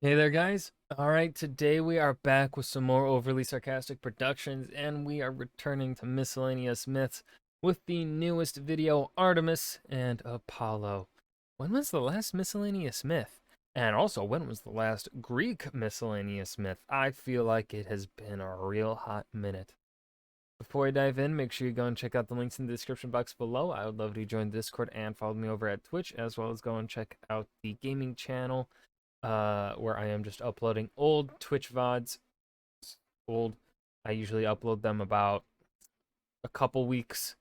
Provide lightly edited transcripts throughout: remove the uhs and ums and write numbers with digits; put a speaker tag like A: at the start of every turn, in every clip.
A: Hey there, guys. Alright, today we are back with some more overly sarcastic productions, and we are returning to Miscellaneous Myths with the newest video, Artemis and Apollo. When was the last Miscellaneous Myth? And also, when was the last Greek Miscellaneous Myth? I feel like it has been a real hot minute. Before I dive in, make sure you go and check out the links in the description box below. I would love to join Discord and follow me over at Twitch, as well as go and check out the gaming channel where I am just uploading old Twitch VODs. Old. I usually upload them about a couple weeks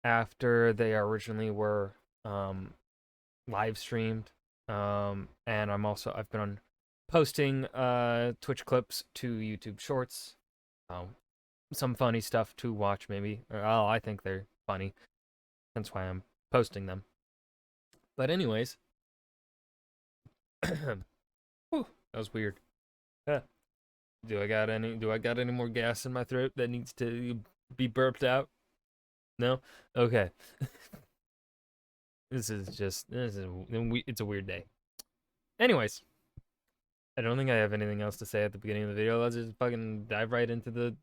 A: after they originally were live streamed. And I've been on posting Twitch clips to YouTube Shorts. Some funny stuff to watch, maybe. I think they're funny. That's why I'm posting them. But anyways, whew, that was weird. Huh. Do I got any more gas in my throat that needs to be burped out? No? Okay. It's a weird day. Anyways, I don't think I have anything else to say at the beginning of the video. Let's just fucking dive right into the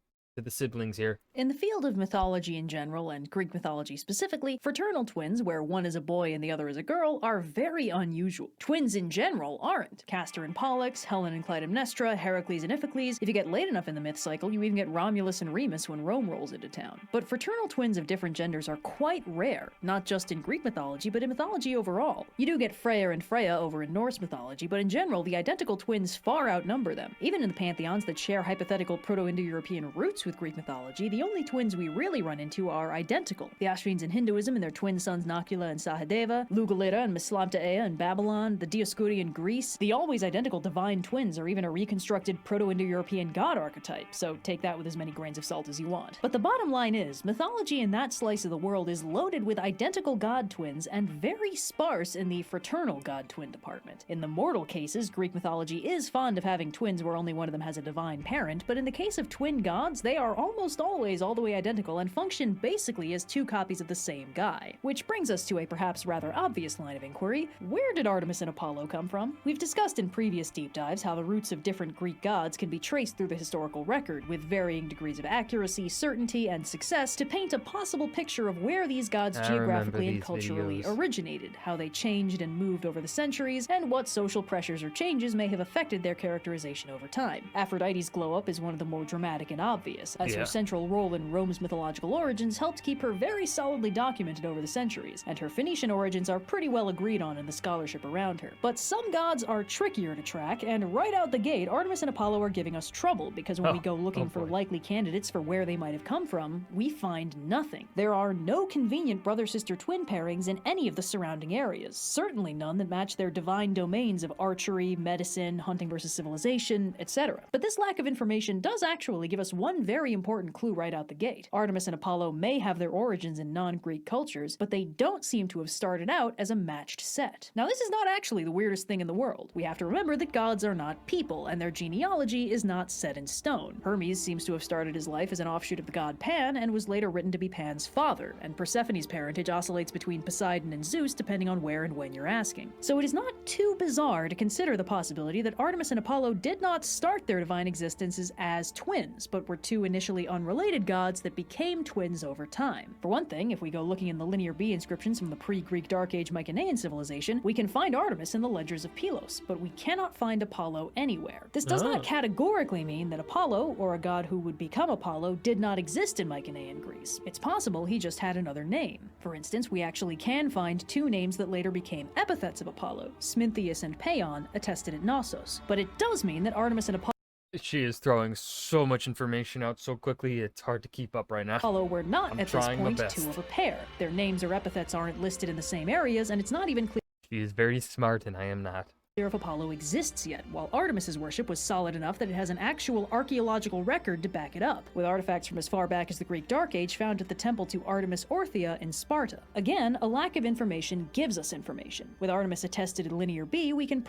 A: siblings here.
B: In the field of mythology in general, and Greek mythology specifically, fraternal twins, where one is a boy and the other is a girl, are very unusual. Twins in general aren't. Castor and Pollux, Helen and Clytemnestra, Heracles and Iphicles. If you get late enough in the myth cycle, you even get Romulus and Remus when Rome rolls into town. But fraternal twins of different genders are quite rare, not just in Greek mythology, but in mythology overall. You do get Freyr and Freya over in Norse mythology, but in general, the identical twins far outnumber them. Even in the pantheons that share hypothetical Proto-Indo-European roots with Greek mythology, the only twins we really run into are identical. The Ashvins in Hinduism and their twin sons Nakula and Sahadeva, Lugalira and Mislamta-Ea in Babylon, the Dioscuri in Greece. The always identical divine twins are even a reconstructed Proto-Indo-European god archetype, so take that with as many grains of salt as you want. But the bottom line is, mythology in that slice of the world is loaded with identical god twins and very sparse in the fraternal god twin department. In the mortal cases, Greek mythology is fond of having twins where only one of them has a divine parent, but in the case of twin gods, they are almost always all the way identical and function basically as two copies of the same guy. Which brings us to a perhaps rather obvious line of inquiry: where did Artemis and Apollo come from? We've discussed in previous deep dives how the roots of different Greek gods can be traced through the historical record, with varying degrees of accuracy, certainty, and success to paint a possible picture of where these gods geographically and culturally originated, how they changed and moved over the centuries, and what social pressures or changes may have affected their characterization over time. Aphrodite's glow-up is one of the more dramatic and obvious, as her central role in Rome's mythological origins helped keep her very solidly documented over the centuries, and her Phoenician origins are pretty well agreed on in the scholarship around her. But some gods are trickier to track, and right out the gate, Artemis and Apollo are giving us trouble, because when we go looking for likely candidates for where they might have come from, we find nothing. There are no convenient brother-sister twin pairings in any of the surrounding areas, certainly none that match their divine domains of archery, medicine, hunting versus civilization, etc. But this lack of information does actually give us one very important clue right out the gate. Artemis and Apollo may have their origins in non-Greek cultures, but they don't seem to have started out as a matched set. Now, this is not actually the weirdest thing in the world. We have to remember that gods are not people, and their genealogy is not set in stone. Hermes seems to have started his life as an offshoot of the god Pan, and was later written to be Pan's father, and Persephone's parentage oscillates between Poseidon and Zeus depending on where and when you're asking. So it is not too bizarre to consider the possibility that Artemis and Apollo did not start their divine existences as twins, but were two initially unrelated gods that became twins over time. For one thing, if we go looking in the Linear B inscriptions from the pre-Greek Dark Age Mycenaean civilization, we can find Artemis in the ledgers of Pylos, but we cannot find Apollo anywhere. This does not categorically mean that Apollo, or a god who would become Apollo, did not exist in Mycenaean Greece. It's possible he just had another name. For instance, we actually can find two names that later became epithets of Apollo, Smintheus and Paeon, attested at Knossos. But it does mean that Artemis and Apollo
A: She is throwing so much information out so quickly, it's hard to keep up right now.
B: Apollo were not at this point two of a pair. Their names or epithets aren't listed in the same areas, and it's not even clear
A: She is very smart, and I am not.
B: If Apollo exists yet, while Artemis's worship was solid enough that it has an actual archaeological record to back it up, with artifacts from as far back as the Greek Dark Age found at the temple to Artemis Orthia in Sparta. Again, a lack of information gives us information. With Artemis attested in Linear B, we can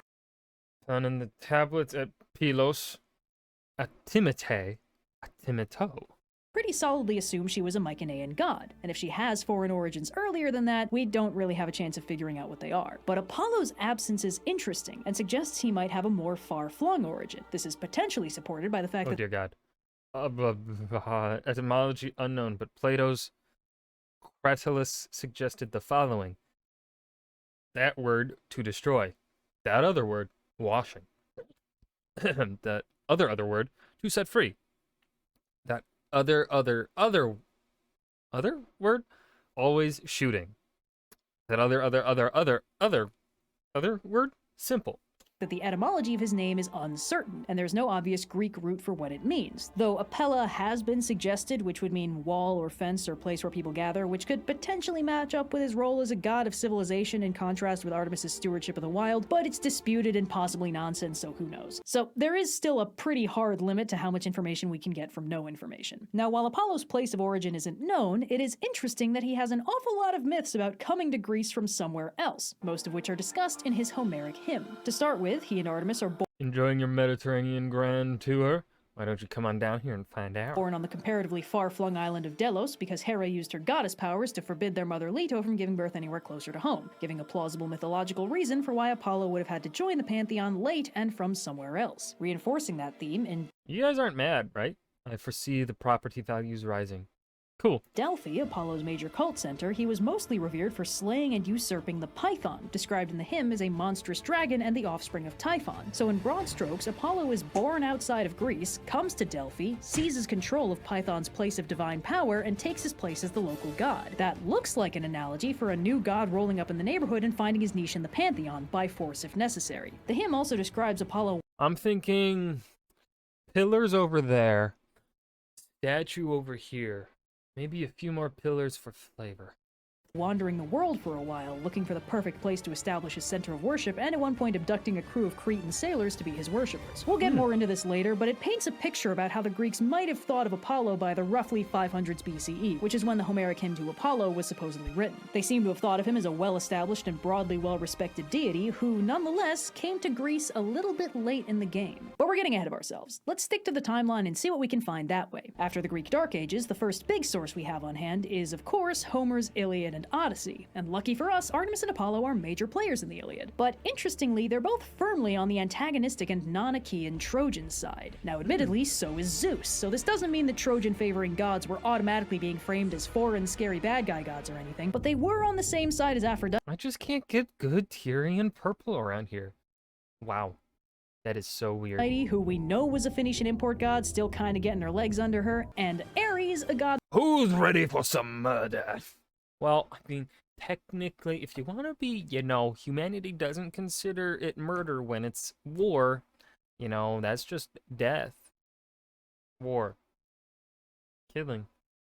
A: Found in the tablets at Pylos, Atimito,
B: pretty solidly assume she was a Mycenaean god, and if she has foreign origins earlier than that, we don't really have a chance of figuring out what they are. But Apollo's absence is interesting, and suggests he might have a more far-flung origin. This is potentially supported by the fact that—
A: dear God. Etymology unknown, but Plato's Cratylus suggested the following. That word, to destroy. That other word, washing. That other word, to set free. That other word, always shooting. That other word, simple.
B: that the etymology of his name is uncertain, and there's no obvious Greek root for what it means, though apella has been suggested, which would mean wall or fence or place where people gather, which could potentially match up with his role as a god of civilization in contrast with Artemis's stewardship of the wild, but it's disputed and possibly nonsense, so who knows. So there is still a pretty hard limit to how much information we can get from no information. Now, while Apollo's place of origin isn't known, it is interesting that he has an awful lot of myths about coming to Greece from somewhere else, most of which are discussed in his Homeric hymn. To start with, he and Artemis are
A: Enjoying your Mediterranean grand tour? Why don't you come on down here and find out?
B: born on the comparatively far-flung island of Delos because Hera used her goddess powers to forbid their mother Leto from giving birth anywhere closer to home, giving a plausible mythological reason for why Apollo would have had to join the pantheon late and from somewhere else. Reinforcing that theme, in
A: You guys aren't mad, right? I foresee the property values rising. Cool.
B: Delphi, Apollo's major cult center, he was mostly revered for slaying and usurping the Python, described in the hymn as a monstrous dragon and the offspring of Typhon. So in broad strokes, Apollo is born outside of Greece, comes to Delphi, seizes control of Python's place of divine power, and takes his place as the local god. That looks like an analogy for a new god rolling up in the neighborhood and finding his niche in the pantheon, by force if necessary. The hymn also describes Apollo
A: I'm thinking pillars over there, statue over here. Maybe a few more pillars for flavor.
B: wandering the world for a while, looking for the perfect place to establish his center of worship, and at one point abducting a crew of Cretan sailors to be his worshippers. We'll get more into this later, but it paints a picture about how the Greeks might have thought of Apollo by the roughly 500s BCE, which is when the Homeric hymn to Apollo was supposedly written. They seem to have thought of him as a well-established and broadly well-respected deity who, nonetheless, came to Greece a little bit late in the game. But we're getting ahead of ourselves. Let's stick to the timeline and see what we can find that way. After the Greek Dark Ages, the first big source we have on hand is, of course, Homer's Iliad and Odyssey, and lucky for us, Artemis and Apollo are major players in the Iliad. But interestingly, they're both firmly on the antagonistic and non-Achaean Trojan side. Now admittedly, so is Zeus, so this doesn't mean the Trojan-favoring gods were automatically being framed as foreign, scary bad guy gods or anything, but they were on the same side as Aphrodite.
A: I just can't get good Tyrian purple around here. Wow. That is so weird.
B: Who we know was a Phoenician import god, still kinda getting her legs under her, and Ares, a god
A: Who's ready for some murder? Well, I mean, technically, if you want to be, humanity doesn't consider it murder when it's war. That's just death. War. Killing.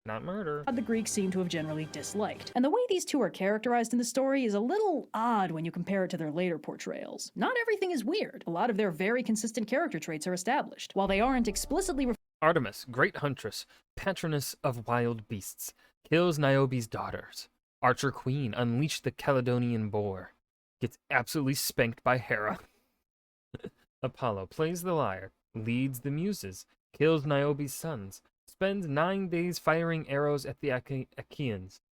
A: Not murder.
B: the Greeks seem to have generally disliked. And the way these two are characterized in the story is a little odd when you compare it to their later portrayals. Not everything is weird. A lot of their very consistent character traits are established. While they aren't explicitly
A: Artemis, great huntress, patroness of wild beasts, kills Niobe's daughters. Archer queen, unleashed the Caledonian boar. Gets absolutely spanked by Hera. Apollo plays the lyre, leads the muses, kills Niobe's sons, spends 9 days firing arrows at the Achaeans,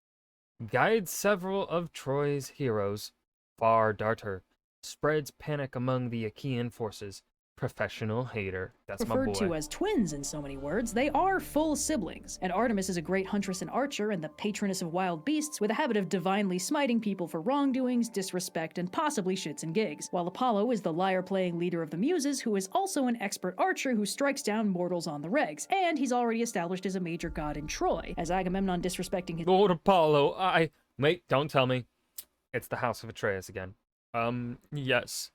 A: guides several of Troy's heroes, far darter, spreads panic among the Achaean forces. Professional hater. That's my boy.
B: referred to as twins in so many words, they are full siblings. And Artemis is a great huntress and archer and the patroness of wild beasts with a habit of divinely smiting people for wrongdoings, disrespect, and possibly shits and gigs. While Apollo is the lyre-playing leader of the muses who is also an expert archer who strikes down mortals on the regs. And he's already established as a major god in Troy, as Agamemnon disrespecting his—
A: Lord Apollo, Wait, don't tell me. It's the House of Atreus again. Yes.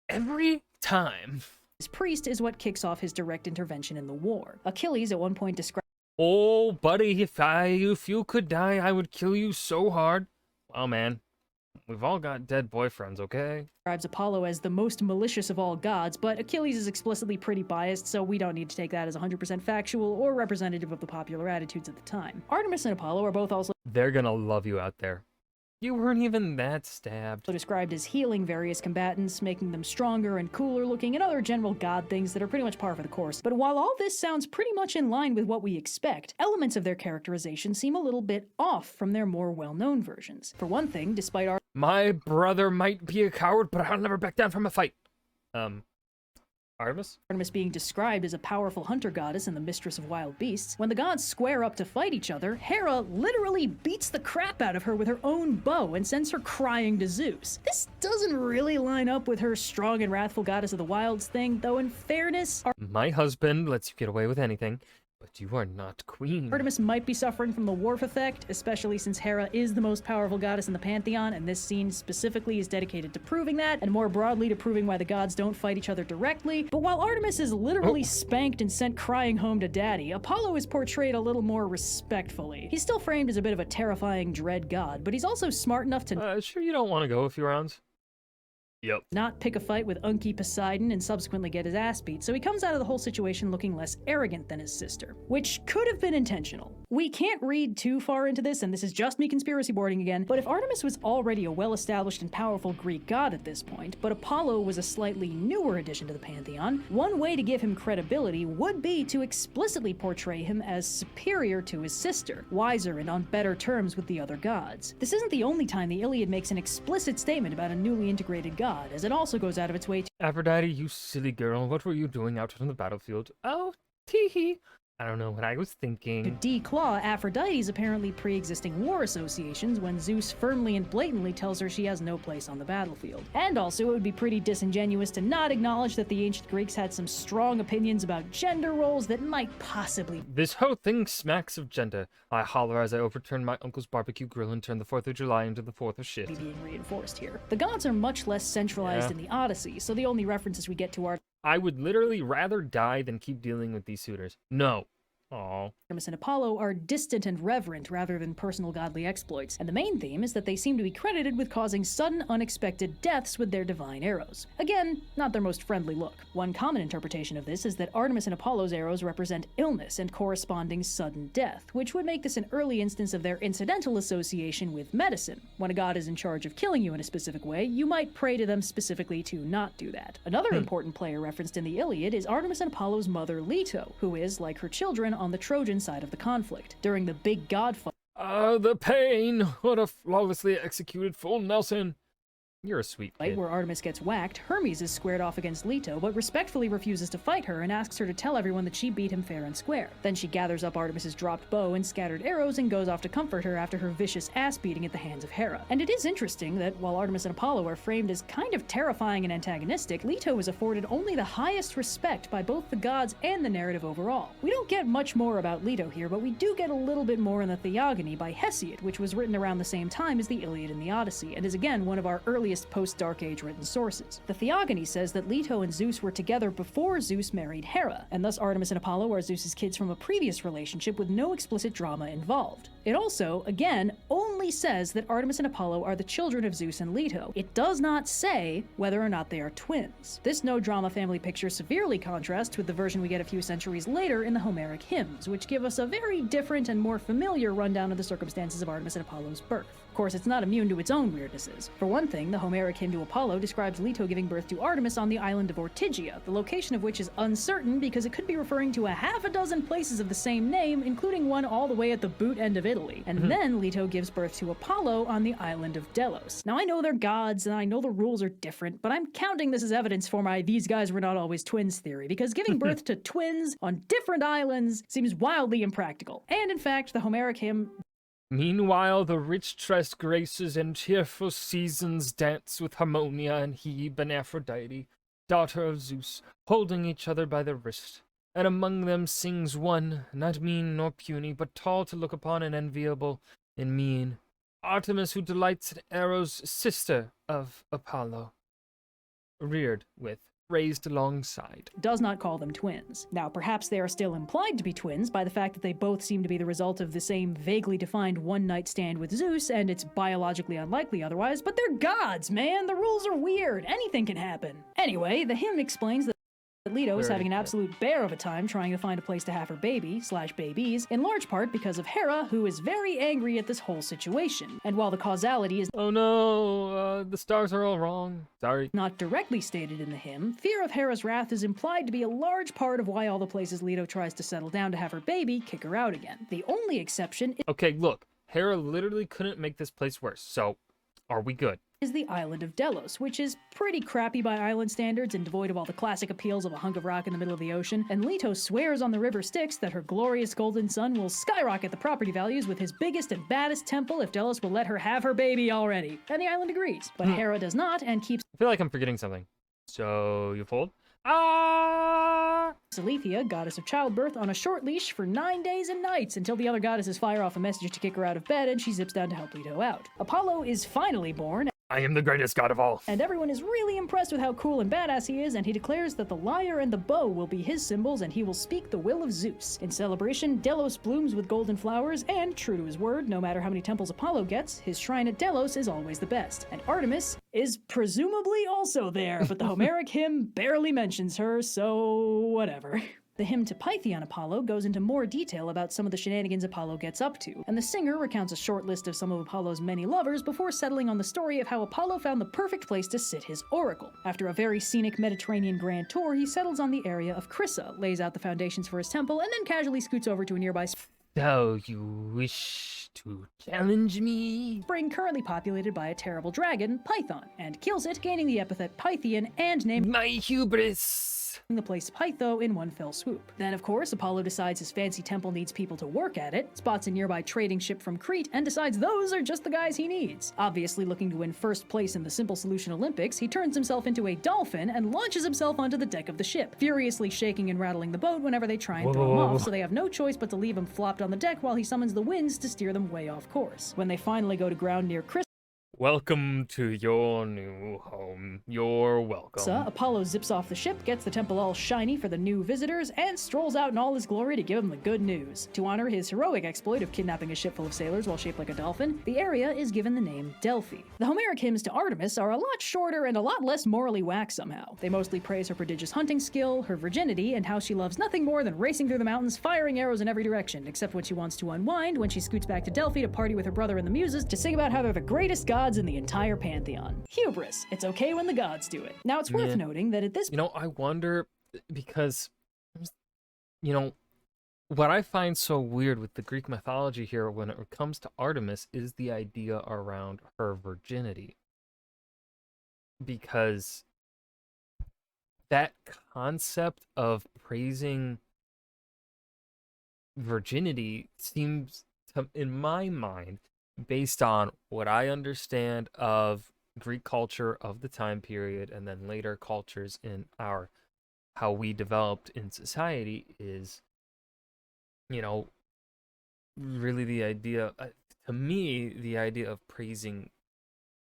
A: Every time.
B: his priest is what kicks off his direct intervention in the war. Achilles at one point describes
A: Oh, buddy, if you could die, I would kill you so hard. Well, man, we've all got dead boyfriends, okay?
B: Apollo as the most malicious of all gods, but Achilles is explicitly pretty biased, so we don't need to take that as 100% factual or representative of the popular attitudes at the time. Artemis and Apollo are both also
A: They're gonna love you out there. You weren't even that stabbed.
B: Described as healing various combatants, making them stronger and cooler looking, and other general god things that are pretty much par for the course. But while all this sounds pretty much in line with what we expect, elements of their characterization seem a little bit off from their more well-known versions. For one thing, despite
A: My brother might be a coward, but I'll never back down from a fight. Artemis?
B: Artemis being described as a powerful hunter goddess and the mistress of wild beasts, when the gods square up to fight each other, Hera literally beats the crap out of her with her own bow and sends her crying to Zeus. This doesn't really line up with her strong and wrathful goddess of the wilds thing, though in fairness,
A: My husband lets you get away with anything, but you are not queen.
B: Artemis might be suffering from the Worf effect, especially since Hera is the most powerful goddess in the pantheon, and this scene specifically is dedicated to proving that, and more broadly to proving why the gods don't fight each other directly. But while Artemis is literally spanked and sent crying home to daddy, Apollo is portrayed a little more respectfully. He's still framed as a bit of a terrifying dread god, but he's also smart enough to
A: Sure you don't want to go a few rounds? Yep.
B: not pick a fight with Unky Poseidon and subsequently get his ass beat, so he comes out of the whole situation looking less arrogant than his sister, which could have been intentional. We can't read too far into this, and this is just me conspiracy boarding again, but if Artemis was already a well-established and powerful Greek god at this point, but Apollo was a slightly newer addition to the pantheon, one way to give him credibility would be to explicitly portray him as superior to his sister, wiser and on better terms with the other gods. This isn't the only time the Iliad makes an explicit statement about a newly integrated god, as it also goes out of its way to
A: Aphrodite, you silly girl, what were you doing out on the battlefield? Oh, tee-hee. I don't know what I was thinking.
B: declaw Aphrodite's apparently pre-existing war associations when Zeus firmly and blatantly tells her she has no place on the battlefield. And also, it would be pretty disingenuous to not acknowledge that the ancient Greeks had some strong opinions about gender roles that might possibly
A: This whole thing smacks of gender. I holler as I overturn my uncle's barbecue grill and turn the 4th of July into the 4th of shit.
B: be being reinforced here. The gods are much less centralized
A: Yeah.
B: in the Odyssey, so the only references we get to are
A: I would literally rather die than keep dealing with these suitors. No. Aw.
B: Artemis and Apollo are distant and reverent rather than personal godly exploits, and the main theme is that they seem to be credited with causing sudden, unexpected deaths with their divine arrows. Again, not their most friendly look. One common interpretation of this is that Artemis and Apollo's arrows represent illness and corresponding sudden death, which would make this an early instance of their incidental association with medicine. When a god is in charge of killing you in a specific way, you might pray to them specifically to not do that. Another important player referenced in the Iliad is Artemis and Apollo's mother Leto, who is, like her children, on the Trojan side of the conflict. During the big god fight,
A: The pain! What a flawlessly executed full Nelson! You're a sweet kid.
B: where Artemis gets whacked, Hermes is squared off against Leto, but respectfully refuses to fight her and asks her to tell everyone that she beat him fair and square. Then she gathers up Artemis's dropped bow and scattered arrows and goes off to comfort her after her vicious ass beating at the hands of Hera. And it is interesting that while Artemis and Apollo are framed as kind of terrifying and antagonistic, Leto is afforded only the highest respect by both the gods and the narrative overall. We don't get much more about Leto here, but we do get a little bit more in the Theogony by Hesiod, which was written around the same time as the Iliad and the Odyssey, and is again one of our earliest post-Dark Age written sources. The Theogony says that Leto and Zeus were together before Zeus married Hera, and thus Artemis and Apollo are Zeus's kids from a previous relationship with no explicit drama involved. It also, again, only says that Artemis and Apollo are the children of Zeus and Leto. It does not say whether or not they are twins. This no-drama family picture severely contrasts with the version we get a few centuries later in the Homeric hymns, which give us a very different and more familiar rundown of the circumstances of Artemis and Apollo's birth. Of course, it's not immune to its own weirdnesses. For one thing, the Homeric hymn to Apollo describes Leto giving birth to Artemis on the island of Ortygia, the location of which is uncertain because it could be referring to a half a dozen places of the same name, including one all the way at the boot end of Italy. And then Leto gives birth to Apollo on the island of Delos. Now, I know they're gods, and I know the rules are different, but I'm counting this as evidence for my "these guys were not always twins" theory, because giving birth to twins on different islands seems wildly impractical. And in fact, the Homeric hymn
A: Meanwhile, the rich tressed graces and cheerful seasons dance with Harmonia and Hebe and Aphrodite, daughter of Zeus, holding each other by the wrist. And among them sings one, not mean nor puny, but tall to look upon and enviable in mien, Artemis, who delights in arrows, sister of Apollo, reared with, raised alongside.
B: does not call them twins. Now, perhaps they are still implied to be twins by the fact that they both seem to be the result of the same vaguely defined one-night stand with Zeus, and it's biologically unlikely otherwise, but they're gods, man! The rules are weird! Anything can happen! Anyway, the hymn explains that Leto is having an
A: Yeah.
B: absolute bear of a time trying to find a place to have her baby/babies, in large part because of Hera, who is very angry at this whole situation. And while the causality is
A: Oh no, the stars are all wrong. Sorry.
B: not directly stated in the hymn, fear of Hera's wrath is implied to be a large part of why all the places Leto tries to settle down to have her baby kick her out again. The only exception
A: Okay, look, Hera literally couldn't make this place worse, so are we good?
B: is the island of Delos, which is pretty crappy by island standards and devoid of all the classic appeals of a hunk of rock in the middle of the ocean, and Leto swears on the river Styx that her glorious golden sun will skyrocket the property values with his biggest and baddest temple if Delos will let her have her baby already. And the island agrees, but Hera does not and keeps
A: I feel like I'm forgetting something. So, you fold? Ah!
B: Alethea, goddess of childbirth, on a short leash for 9 days and nights until the other goddesses fire off a message to kick her out of bed and she zips down to help Leto out. Apollo is finally born,
A: I am the greatest god of all.
B: and everyone is really impressed with how cool and badass he is, and he declares that the lyre and the bow will be his symbols and he will speak the will of Zeus. In celebration, Delos blooms with golden flowers, and true to his word, no matter how many temples Apollo gets, his shrine at Delos is always the best. And Artemis is presumably also there, but the Homeric hymn barely mentions her, so whatever. The hymn to Pythian Apollo goes into more detail about some of the shenanigans Apollo gets up to, and the singer recounts a short list of some of Apollo's many lovers before settling on the story of how Apollo found the perfect place to sit his oracle. After a very scenic Mediterranean grand tour, he settles on the area of Crissa, lays out the foundations for his temple, and then casually scoots over to a nearby
A: So, you wish to challenge me?
B: spring currently populated by a terrible dragon, Python, and kills it, gaining the epithet Pythian and naming
A: My hubris!
B: the place Pytho in one fell swoop. Then, of course, Apollo decides his fancy temple needs people to work at it, spots a nearby trading ship from Crete, and decides those are just the guys he needs. Obviously looking to win first place in the Simple Solution Olympics, he turns himself into a dolphin and launches himself onto the deck of the ship, furiously shaking and rattling the boat whenever they try and throw him off, so they have no choice but to leave him flopped on the deck while he summons the winds to steer them way off course. When they finally go to ground near Crissa,
A: Welcome to your new home. You're welcome.
B: Apollo zips off the ship, gets the temple all shiny for the new visitors, and strolls out in all his glory to give them the good news. To honor his heroic exploit of kidnapping a ship full of sailors while shaped like a dolphin, the area is given the name Delphi. The Homeric hymns to Artemis are a lot shorter and a lot less morally whack somehow. They mostly praise her prodigious hunting skill, her virginity, and how she loves nothing more than racing through the mountains, firing arrows in every direction, except when she wants to unwind, when she scoots back to Delphi to party with her brother and the Muses to sing about how they're the greatest gods in the entire pantheon. Hubris. It's okay when the gods do it. Now, it's worth noting that at this
A: I wonder, because, what I find so weird with the Greek mythology here when it comes to Artemis is the idea around her virginity. Because that concept of praising virginity seems to, in my mind, based on what I understand of Greek culture of the time period and then later cultures in how we developed in society is, really the idea, to me, the idea of praising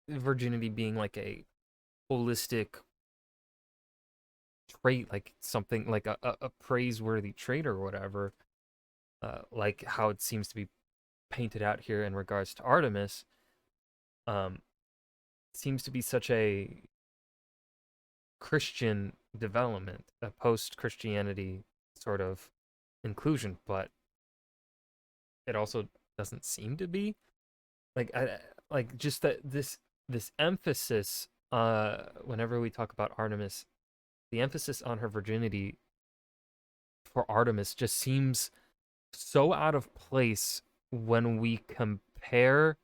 A: virginity being like a holistic trait, like something like a praiseworthy trait or whatever, like how it seems to be painted out here in regards to Artemis, seems to be such a Christian development, a post-Christianity sort of inclusion, but it also doesn't seem to be like just that this emphasis, whenever we talk about Artemis, the emphasis on her virginity for Artemis just seems so out of place when we compare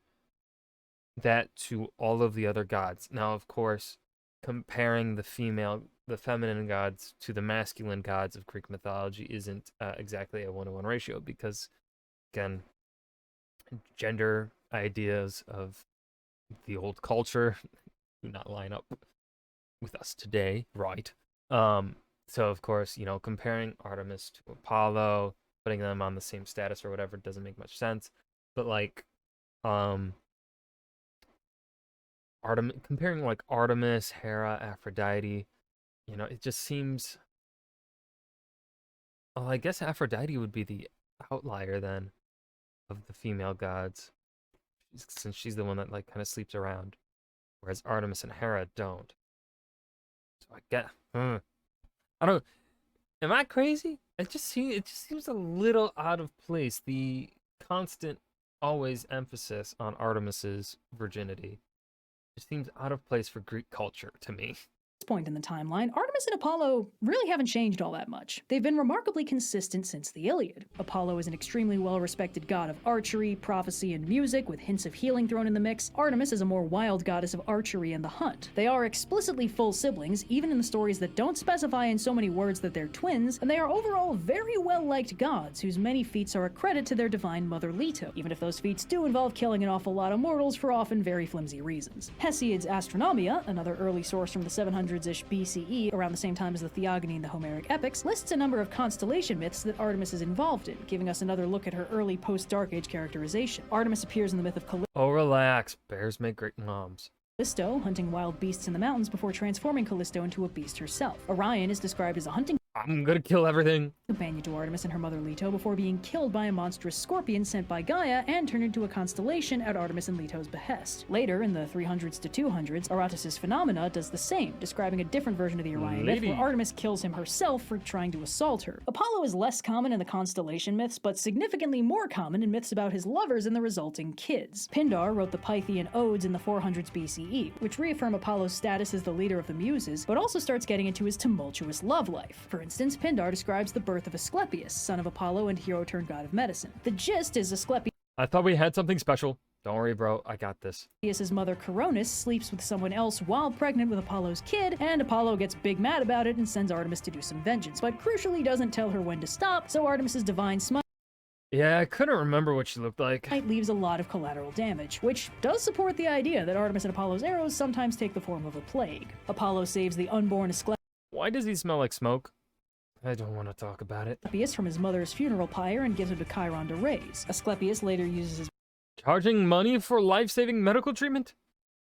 A: that to all of the other gods. Now, of course, comparing the feminine gods to the masculine gods of Greek mythology isn't exactly a 1-to-1 ratio because, again, gender ideas of the old culture do not line up with us today, right? So, of course, comparing Artemis to Apollo, putting them on the same status or whatever doesn't make much sense. But comparing like Artemis, Hera, Aphrodite, it just seems. Well, I guess Aphrodite would be the outlier then of the female gods, since she's the one that kind of sleeps around, whereas Artemis and Hera don't. So I get, I don't. Am I crazy? It just seems a little out of place. The constant, always emphasis on Artemis's virginity just seems out of place for Greek culture to me.
B: Point in the timeline, Artemis and Apollo really haven't changed all that much. They've been remarkably consistent since the Iliad. Apollo is an extremely well-respected god of archery, prophecy, and music, with hints of healing thrown in the mix. Artemis is a more wild goddess of archery and the hunt. They are explicitly full siblings, even in the stories that don't specify in so many words that they're twins, and they are overall very well-liked gods, whose many feats are a credit to their divine mother Leto, even if those feats do involve killing an awful lot of mortals for often very flimsy reasons. Hesiod's Astronomia, another early source from the 700s-ish BCE, around the same time as the Theogony and the Homeric epics, lists a number of constellation myths that Artemis is involved in, giving us another look at her early post-Dark Age characterization. Artemis appears in the myth of
A: Oh, relax. Bears make great moms.
B: Callisto, hunting wild beasts in the mountains before transforming Callisto into a beast herself. Orion is described as a hunting
A: I'm gonna kill everything.
B: companion to Artemis and her mother Leto before being killed by a monstrous scorpion sent by Gaia and turned into a constellation at Artemis and Leto's behest. Later, in the 300s to 200s, Aratus's Phenomena does the same, describing a different version of the Orion myth where Artemis kills him herself for trying to assault her. Apollo is less common in the constellation myths, but significantly more common in myths about his lovers and the resulting kids. Pindar wrote the Pythian Odes in the 400s BCE, which reaffirm Apollo's status as the leader of the Muses, but also starts getting into his tumultuous love life. For instance, Pindar describes the birth of Asclepius, son of Apollo and hero turned god of medicine. The gist is Asclepius'
A: I thought we had something special. Don't worry, bro. I got this.
B: mother Coronis sleeps with someone else while pregnant with Apollo's kid, and Apollo gets big mad about it and sends Artemis to do some vengeance, but crucially doesn't tell her when to stop, so Artemis's divine smite
A: Yeah, I couldn't remember what she looked like.
B: leaves a lot of collateral damage, which does support the idea that Artemis and Apollo's arrows sometimes take the form of a plague. Apollo saves the unborn Asclepius
A: Why does he smell like smoke? I don't want to talk about it.
B: from his mother's funeral pyre and gives him to Chiron to raise. Asclepius later uses his
A: Charging money for life-saving medical treatment?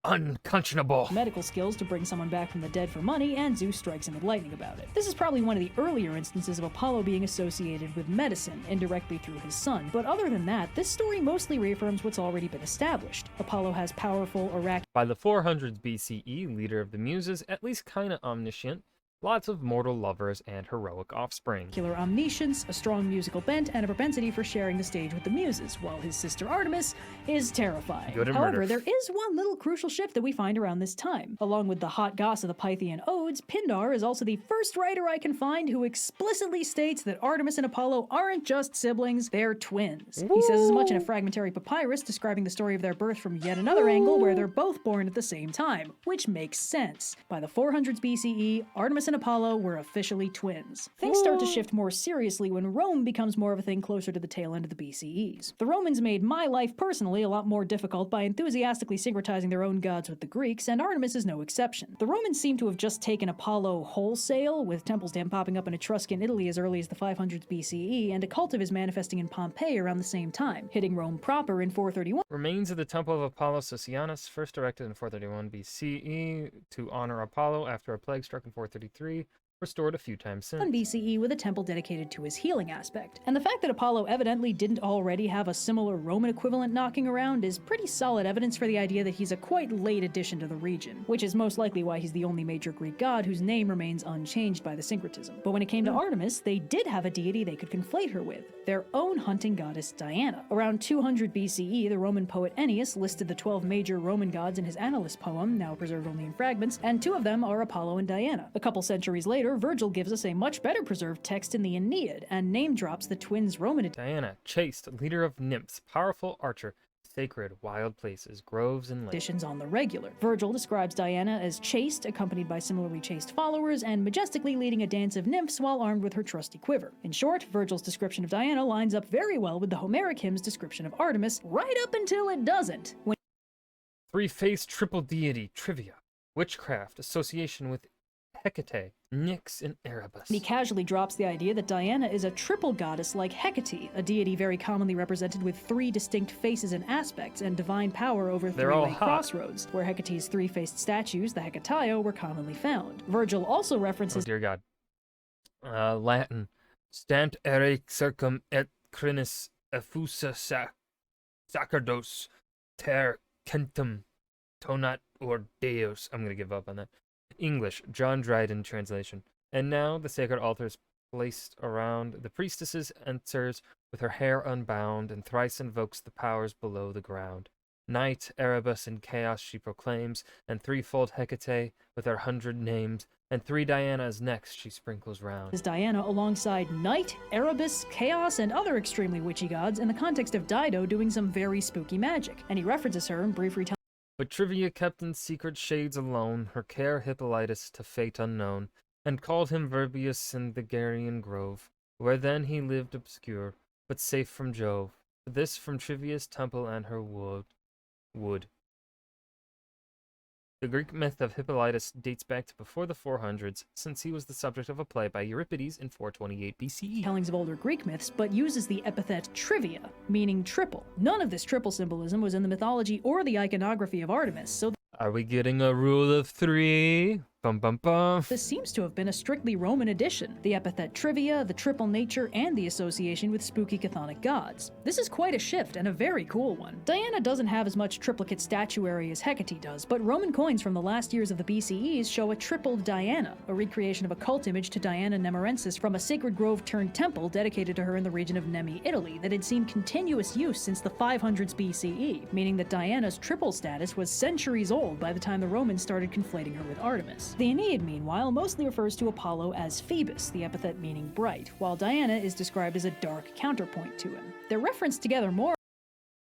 A: Unconscionable.
B: medical skills to bring someone back from the dead for money, and Zeus strikes him with lightning about it. This is probably one of the earlier instances of Apollo being associated with medicine, indirectly through his son, but other than that, this story mostly reaffirms what's already been established. Apollo has powerful,
A: By the 400s BCE, leader of the Muses, at least kinda omniscient, lots of mortal lovers and heroic offspring.
B: oracular omniscience, a strong musical bent, and a propensity for sharing the stage with the Muses, while his sister Artemis is terrifying.
A: Good at
B: However,
A: murder.
B: there is one little crucial shift that we find around this time. Along with the hot goss of the Pythian Odes, Pindar is also the first writer I can find who explicitly states that Artemis and Apollo aren't just siblings, they're twins. He says as much in a fragmentary papyrus describing the story of their birth from yet another angle where they're both born at the same time, which makes sense. By the 400s BCE, Artemis and Apollo were officially twins. Things start to shift more seriously when Rome becomes more of a thing closer to the tail end of the BCEs. The Romans made my life personally a lot more difficult by enthusiastically syncretizing their own gods with the Greeks, and Artemis is no exception. The Romans seem to have just taken Apollo wholesale, with temples damn popping up in Etruscan Italy as early as the 500s BCE, and a cult of his manifesting in Pompeii around the same time, hitting Rome proper in 431.
A: Remains of the Temple of Apollo Socianus, first erected in 431 BCE to honor Apollo after a plague struck in 433, restored a few times since.
B: BCE with a temple dedicated to his healing aspect. And the fact that Apollo evidently didn't already have a similar Roman equivalent knocking around is pretty solid evidence for the idea that he's a quite late addition to the region, which is most likely why he's the only major Greek god whose name remains unchanged by the syncretism. But when it came to Artemis, they did have a deity they could conflate her with, their own hunting goddess Diana. Around 200 BCE, the Roman poet Ennius listed the 12 major Roman gods in his Annales poem, now preserved only in fragments, and two of them are Apollo and Diana. A couple centuries later, Virgil gives us a much better preserved text in the Aeneid, and name drops the twins' Roman
A: Diana, chaste, leader of nymphs, powerful archer, sacred, wild places, groves, and lakes.
B: editions on the regular. Virgil describes Diana as chaste, accompanied by similarly chaste followers, and majestically leading a dance of nymphs while armed with her trusty quiver. In short, Virgil's description of Diana lines up very well with the Homeric hymn's description of Artemis, right up until it doesn't. When
A: Three-faced triple deity, trivia, witchcraft, association with Hecate, Nyx, and Erebus.
B: he casually drops the idea that Diana is a triple goddess like Hecate, a deity very commonly represented with three distinct faces and aspects, and divine power over
A: They're all
B: three-way
A: hot.
B: crossroads, where Hecate's three-faced statues, the Hecatio, were commonly found. Virgil also
A: Oh
B: references
A: dear God. Latin. Stant ere circum et crinis effusa sacerdos ter centum tonat or deus. I'm gonna give up on that. English, John Dryden translation. And now the sacred altars placed around the priestesses, enters with her hair unbound, and thrice invokes the powers below the ground. Night, Erebus, and Chaos she proclaims, and threefold Hecate with her 100 names, and 3 Dianas next she sprinkles round.
B: Is Diana alongside Night, Erebus, Chaos, and other extremely witchy gods in the context of Dido doing some very spooky magic, and he references her in brief retelling.
A: But Trivia kept in secret shades alone, her care Hippolytus to fate unknown, and called him Verbius in the Garian grove, where then he lived obscure, but safe from Jove. This from Trivia's temple and her wood. The Greek myth of Hippolytus dates back to before the 400s, since he was the subject of a play by Euripides in 428 BCE.
B: Tellings of older Greek myths, but uses the epithet trivia, meaning triple. None of this triple symbolism was in the mythology or the iconography of Artemis, so
A: Are we getting a rule of 3? Bum bum bum.
B: this seems to have been a strictly Roman addition. The epithet trivia, the triple nature, and the association with spooky chthonic gods. This is quite a shift, and a very cool one. Diana doesn't have as much triplicate statuary as Hecate does, but Roman coins from the last years of the BCEs show a tripled Diana, a recreation of a cult image to Diana Nemorensis from a sacred grove turned temple dedicated to her in the region of Nemi, Italy, that had seen continuous use since the 500s BCE, meaning that Diana's triple status was centuries old by the time the Romans started conflating her with Artemis. The Aeneid, meanwhile, mostly refers to Apollo as Phoebus, the epithet meaning bright, while Diana is described as a dark counterpoint to him. They're referenced together more.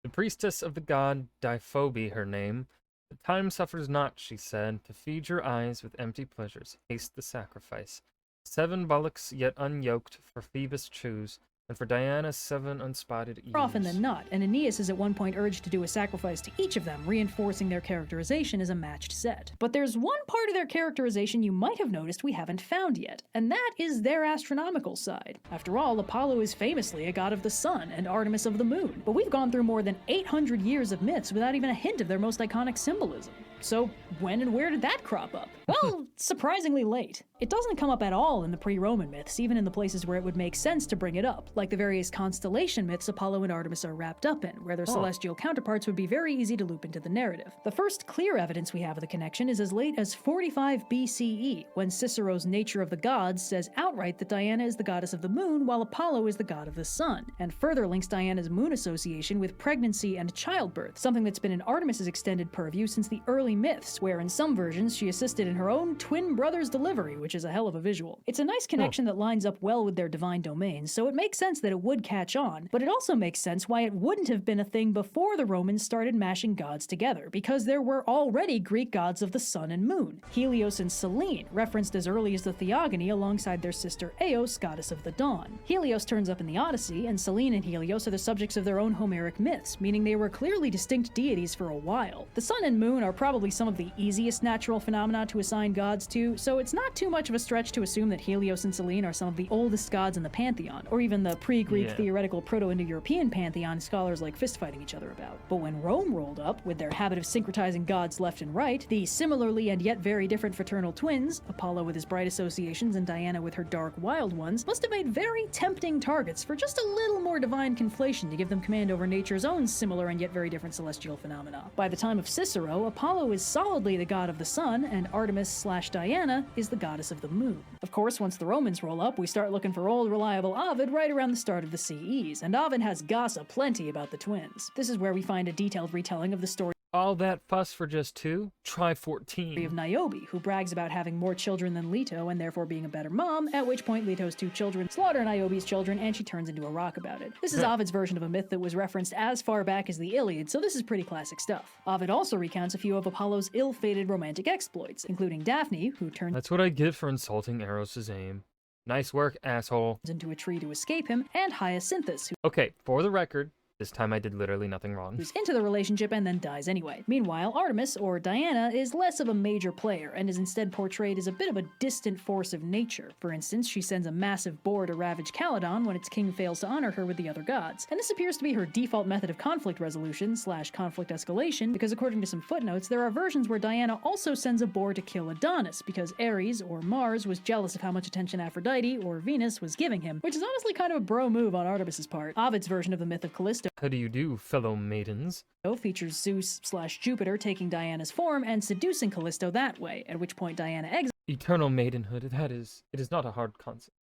A: The priestess of the god Diphobe her name. The time suffers not, she said, to feed your eyes with empty pleasures. Haste the sacrifice. 7 bullocks yet unyoked for Phoebus choose, and for Diana 7 unspotted ewes.
B: More often than not, and Aeneas is at one point urged to do a sacrifice to each of them, reinforcing their characterization as a matched set. But there's one part of their characterization you might have noticed we haven't found yet, and that is their astronomical side. After all, Apollo is famously a god of the sun and Artemis of the moon, but we've gone through more than 800 years of myths without even a hint of their most iconic symbolism. So when and where did that crop up? Well, surprisingly late. It doesn't come up at all in the pre-Roman myths, even in the places where it would make sense to bring it up, like the various constellation myths Apollo and Artemis are wrapped up in, where their celestial counterparts would be very easy to loop into the narrative. The first clear evidence we have of the connection is as late as 45 BCE, when Cicero's Nature of the Gods says outright that Diana is the goddess of the moon, while Apollo is the god of the sun, and further links Diana's moon association with pregnancy and childbirth, something that's been in Artemis's extended purview since the early myths, where in some versions she assisted in her own twin brother's delivery, which is a hell of a visual. It's a nice connection that lines up well with their divine domains, so it makes sense that it would catch on, but it also makes sense why it wouldn't have been a thing before the Romans started mashing gods together, because there were already Greek gods of the sun and moon, Helios and Selene, referenced as early as the Theogony alongside their sister Eos, goddess of the dawn. Helios turns up in the Odyssey, and Selene and Helios are the subjects of their own Homeric myths, meaning they were clearly distinct deities for a while. The sun and moon are probably some of the easiest natural phenomena to assign gods to, so it's not too much of a stretch to assume that Helios and Selene are some of the oldest gods in the pantheon, or even the pre-Greek theoretical Proto-Indo-European pantheon scholars like fist-fighting each other about. But when Rome rolled up, with their habit of syncretizing gods left and right, the similarly and yet very different fraternal twins, Apollo with his bright associations and Diana with her dark wild ones, must have made very tempting targets for just a little more divine conflation to give them command over nature's own similar and yet very different celestial phenomena. By the time of Cicero, Apollo is solidly the god of the sun, and Artemis/Diana is the goddess of the moon. Of course, once the Romans roll up, we start looking for old reliable Ovid right around the start of the CEs, and Ovid has gossip plenty about the twins. This is where we find a detailed retelling of the story
A: All that fuss for just 2? Try 14.
B: of Niobe, who brags about having more children than Leto and therefore being a better mom, at which point Leto's 2 children slaughter Niobe's children and she turns into a rock about it. This is Ovid's version of a myth that was referenced as far back as the Iliad, so this is pretty classic stuff. Ovid also recounts a few of Apollo's ill-fated romantic exploits, including Daphne, who turns
A: That's what I get for insulting Eros' aim. Nice work, asshole.
B: into a tree to escape him, and Hyacinthus,
A: Okay, for the record, this time I did literally nothing wrong.
B: who's into the relationship and then dies anyway. Meanwhile, Artemis, or Diana, is less of a major player and is instead portrayed as a bit of a distant force of nature. For instance, she sends a massive boar to ravage Calydon when its king fails to honor her with the other gods. And this appears to be her default method of conflict resolution / conflict escalation, because according to some footnotes, there are versions where Diana also sends a boar to kill Adonis because Ares, or Mars, was jealous of how much attention Aphrodite, or Venus, was giving him, which is honestly kind of a bro move on Artemis's part. Ovid's version of the myth of Callisto
A: How do you do, fellow maidens?
B: features Zeus / Jupiter taking Diana's form and seducing Callisto that way, at which point Diana exiles
A: Eternal maidenhood, it is not a hard concept.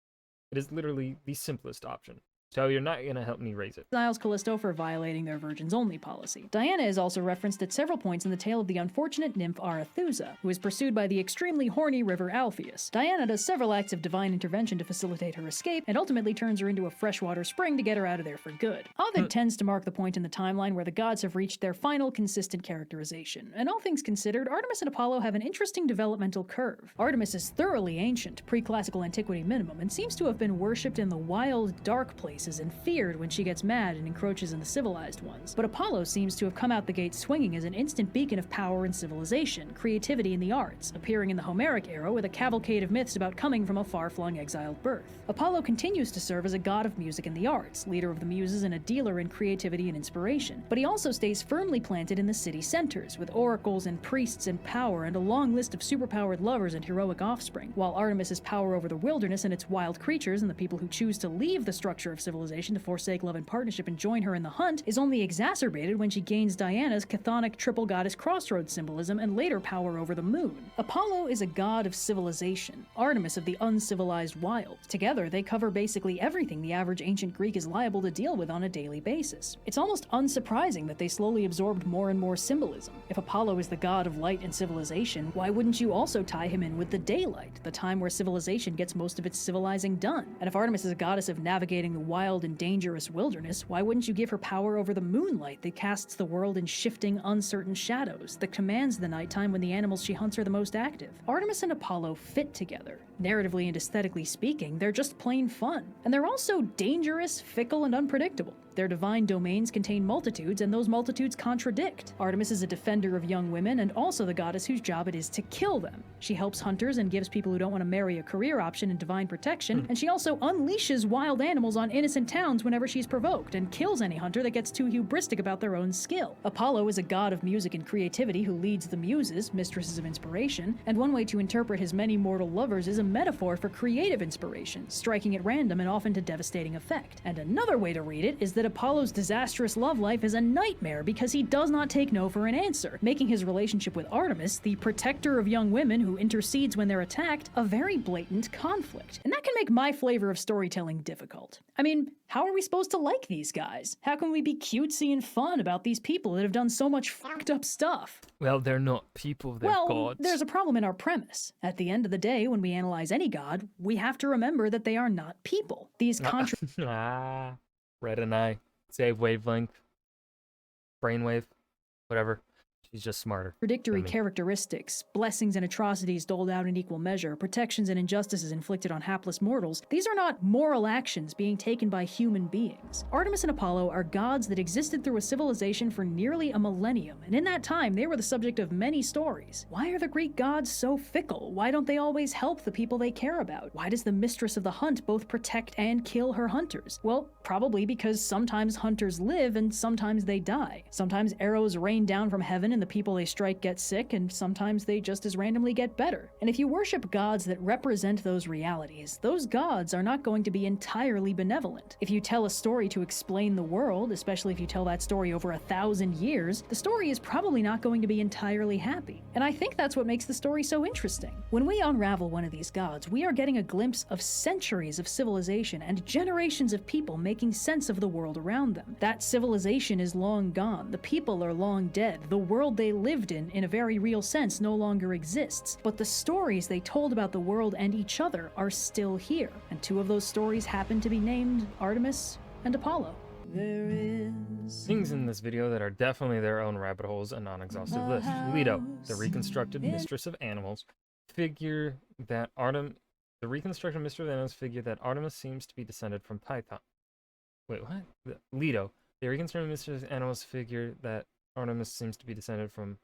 A: It is literally the simplest option. So you're not going to help me raise it.
B: Exiles Callisto for violating their virgins-only policy. Diana is also referenced at several points in the tale of the unfortunate nymph Arethusa, who is pursued by the extremely horny river Alpheus. Diana does several acts of divine intervention to facilitate her escape, and ultimately turns her into a freshwater spring to get her out of there for good. Ovid tends to mark the point in the timeline where the gods have reached their final consistent characterization, and all things considered, Artemis and Apollo have an interesting developmental curve. Artemis is thoroughly ancient, pre-classical antiquity minimum, and seems to have been worshipped in the wild, dark places and feared when she gets mad and encroaches in the civilized ones. But Apollo seems to have come out the gate swinging as an instant beacon of power and civilization, creativity in the arts, appearing in the Homeric era with a cavalcade of myths about coming from a far-flung exiled birth. Apollo continues to serve as a god of music and the arts, leader of the muses and a dealer in creativity and inspiration. But he also stays firmly planted in the city centers, with oracles and priests and power and a long list of superpowered lovers and heroic offspring, while Artemis has power over the wilderness and its wild creatures and the people who choose to leave the structure of civilization to forsake love and partnership and join her in the hunt, is only exacerbated when she gains Diana's chthonic triple goddess crossroads symbolism and later power over the moon. Apollo is a god of civilization, Artemis of the uncivilized wild. Together, they cover basically everything the average ancient Greek is liable to deal with on a daily basis. It's almost unsurprising that they slowly absorbed more and more symbolism. If Apollo is the god of light and civilization, why wouldn't you also tie him in with the daylight, the time where civilization gets most of its civilizing done? And if Artemis is a goddess of navigating the wild and dangerous wilderness, why wouldn't you give her power over the moonlight that casts the world in shifting, uncertain shadows, that commands the nighttime when the animals she hunts are the most active? Artemis and Apollo fit together. Narratively and aesthetically speaking, they're just plain fun. And they're also dangerous, fickle, and unpredictable. Their divine domains contain multitudes, and those multitudes contradict. Artemis is a defender of young women, and also the goddess whose job it is to kill them. She helps hunters and gives people who don't want to marry a career option and divine protection, and she also unleashes wild animals on innocent towns whenever she's provoked, and kills any hunter that gets too hubristic about their own skill. Apollo is a god of music and creativity who leads the muses, mistresses of inspiration, and one way to interpret his many mortal lovers is a metaphor for creative inspiration, striking at random and often to devastating effect. And another way to read it is that Apollo's disastrous love life is a nightmare because he does not take no for an answer, making his relationship with Artemis, the protector of young women who intercedes when they're attacked, a very blatant conflict. And that can make my flavor of storytelling difficult. I mean, how are we supposed to like these guys? How can we be cutesy and fun about these people that have done so much fucked up stuff?
A: Well, they're not people, they're gods.
B: There's a problem in our premise. At the end of the day, when we analyze any god, we have to remember that they are not people. These
A: Red and I. Save wavelength. Brainwave. Whatever. She's just smarter.
B: Contradictory characteristics, blessings and atrocities doled out in equal measure, protections and injustices inflicted on hapless mortals, these are not moral actions being taken by human beings. Artemis and Apollo are gods that existed through a civilization for nearly a millennium, and in that time they were the subject of many stories. Why are the Greek gods so fickle? Why don't they always help the people they care about? Why does the mistress of the hunt both protect and kill her hunters? Well, probably because sometimes hunters live and sometimes they die. Sometimes arrows rain down from heaven and the people they strike get sick, and sometimes they just as randomly get better. And if you worship gods that represent those realities, those gods are not going to be entirely benevolent. If you tell a story to explain the world, especially if you tell that story over 1,000 years, the story is probably not going to be entirely happy. And I think that's what makes the story so interesting. When we unravel one of these gods, we are getting a glimpse of centuries of civilization and generations of people making sense of the world around them. That civilization is long gone, the people are long dead, the world they lived in a very real sense, no longer exists. But the stories they told about the world and each other are still here. And two of those stories happen to be named Artemis and Apollo.
A: There is things in this video that are definitely their own rabbit holes and non-exhaustive list. Leto, the reconstructed mistress of animals, figure that Artemis seems to be descended from Python. Wait, what? Leto, the reconstructed mistress of animals, figure that Artemis seems to be descended from...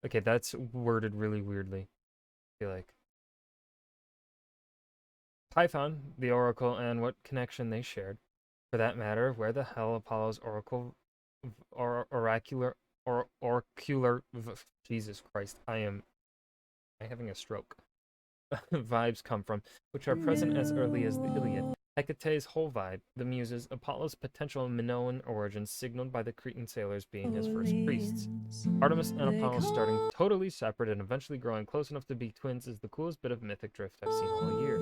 A: Okay, that's worded really weirdly, I feel like. Python, the oracle, and what connection they shared. For that matter, where the hell Apollo's oracular... Jesus Christ, I'm having a stroke. Vibes come from, which are present as early as the Iliad. Hecate's whole vibe, the Muses, Apollo's potential Minoan origins signaled by the Cretan sailors being his first priests. Artemis and Apollo starting totally separate and eventually growing close enough to be twins is the coolest bit of mythic drift I've seen all year.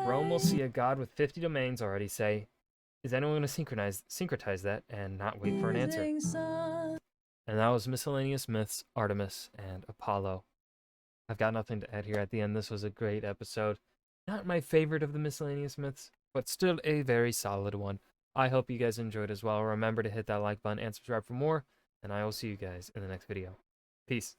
A: Rome will see a god with 50 domains already say, is anyone going to syncretize that and not wait for an answer? And that was Miscellaneous Myths, Artemis, and Apollo. I've got nothing to add here at the end. This was a great episode. Not my favorite of the Miscellaneous Myths, but still a very solid one. I hope you guys enjoyed as well. Remember to hit that like button and subscribe for more, and I will see you guys in the next video. Peace.